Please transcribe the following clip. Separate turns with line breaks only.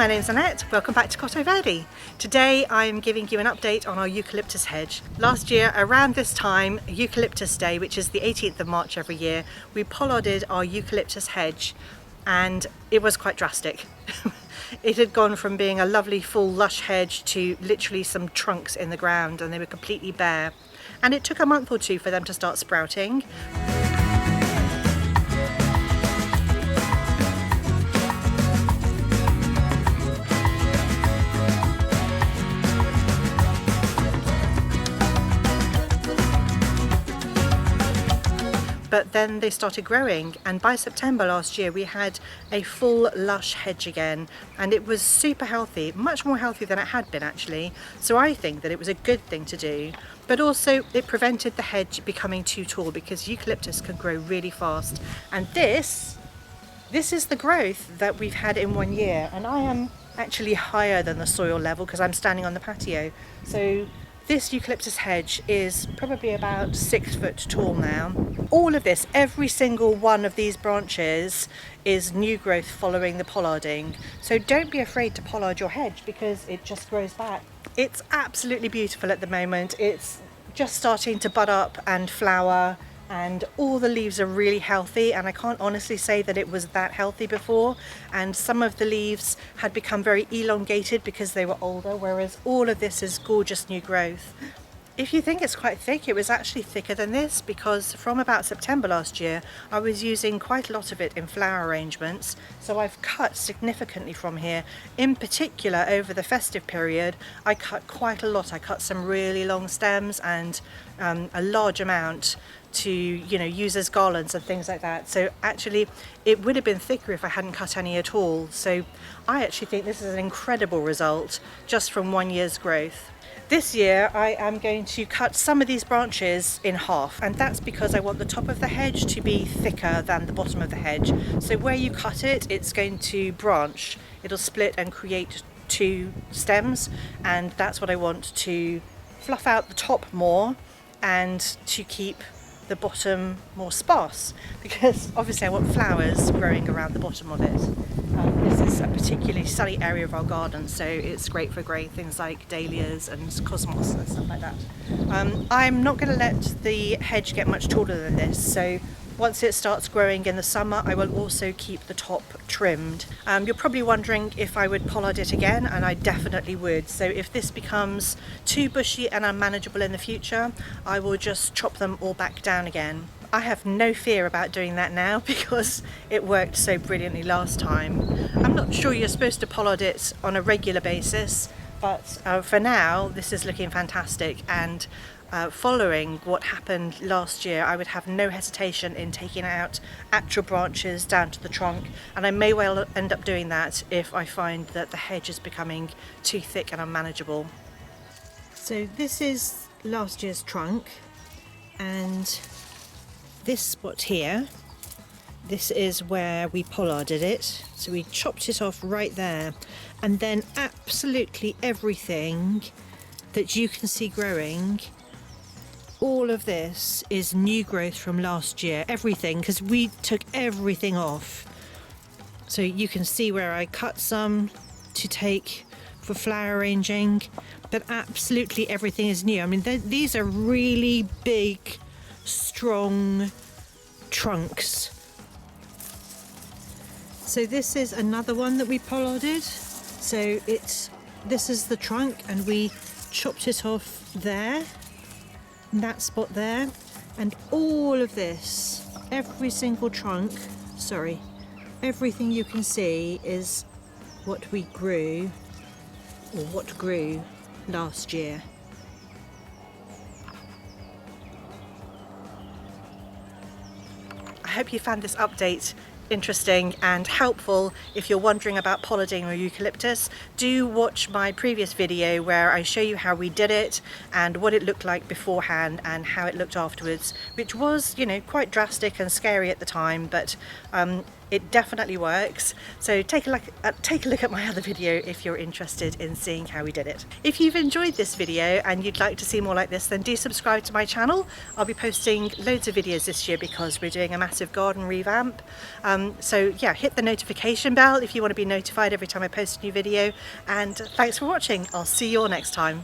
my name's Annette, welcome back to Cotto Verde. Today I'm giving you an update on our eucalyptus hedge. Last year around this time, Eucalyptus Day, which is the 18th of March every year, we pollarded our eucalyptus hedge and it was quite drastic. It had gone from being a lovely full lush hedge to literally some trunks in the ground and they were completely bare. And it took a month or two for them to start sprouting. But then they started growing, and by September last year we had a full lush hedge again, and it was super healthy, much more healthy than it had been actually. So I think that it was a good thing to do, but also it prevented the hedge becoming too tall because eucalyptus can grow really fast. And this is the growth that we've had in 1 year, and I am actually higher than the soil level because I'm standing on the patio. So this eucalyptus hedge is probably about 6 foot tall now. All of this, every single one of these branches is new growth following the pollarding. So don't be afraid to pollard your hedge because it just grows back. It's absolutely beautiful at the moment. It's just starting to bud up and flower, and all the leaves are really healthy, and I can't honestly say that it was that healthy before, and some of the leaves had become very elongated because they were older, whereas all of this is gorgeous new growth. If you think it's quite thick, it was actually thicker than this because from about September last year I was using quite a lot of it in flower arrangements, so I've cut significantly from here. In particular over the festive period I cut quite a lot. I cut some really long stems and a large amount to use as garlands and things like that. So actually it would have been thicker if I hadn't cut any at all. So I actually think this is an incredible result just from 1 year's growth. This year I am going to cut some of these branches in half, and that's because I want the top of the hedge to be thicker than the bottom of the hedge. So where you cut it, it's going to branch. It'll split and create 2 stems, and that's what I want to fluff out the top more and to keep the bottom more sparse, because obviously I want flowers growing around the bottom of it. This is a particularly sunny area of our garden, so it's great for growing things like dahlias and cosmos and stuff like that. I'm not going to let the hedge get much taller than this, so once it starts growing in the summer I will also keep the top trimmed. You're probably wondering if I would pollard it again, and I definitely would. So if this becomes too bushy and unmanageable in the future, I will just chop them all back down again. I have no fear about doing that now because it worked so brilliantly last time. I'm not sure you're supposed to pollard it on a regular basis, but for now this is looking fantastic, and following what happened last year I would have no hesitation in taking out actual branches down to the trunk, and I may well end up doing that if I find that the hedge is becoming too thick and unmanageable. So this is last year's trunk, and this spot here, this is where we pollarded it. So we chopped it off right there, and then absolutely everything that you can see growing, all of this is new growth from last year. Everything, because we took everything off. So you can see where I cut some to take for flower arranging, but absolutely everything is new. I mean, these are really big, strong trunks. So this is another one that we pollarded. So this is the trunk, and we chopped it off there, in that spot there, and all of this, every single trunk, sorry, everything you can see is what we grew, or what grew last year. I hope you found this update interesting and helpful. If you're wondering about pollarding or eucalyptus, do watch my previous video where I show you how we did it and what it looked like beforehand and how it looked afterwards, which was, quite drastic and scary at the time, but It definitely works. So take a look at my other video if you're interested in seeing how we did it. If you've enjoyed this video and you'd like to see more like this, then do subscribe to my channel. I'll be posting loads of videos this year because we're doing a massive garden revamp. So yeah, hit the notification bell if you want to be notified every time I post a new video, and thanks for watching. I'll see you all next time.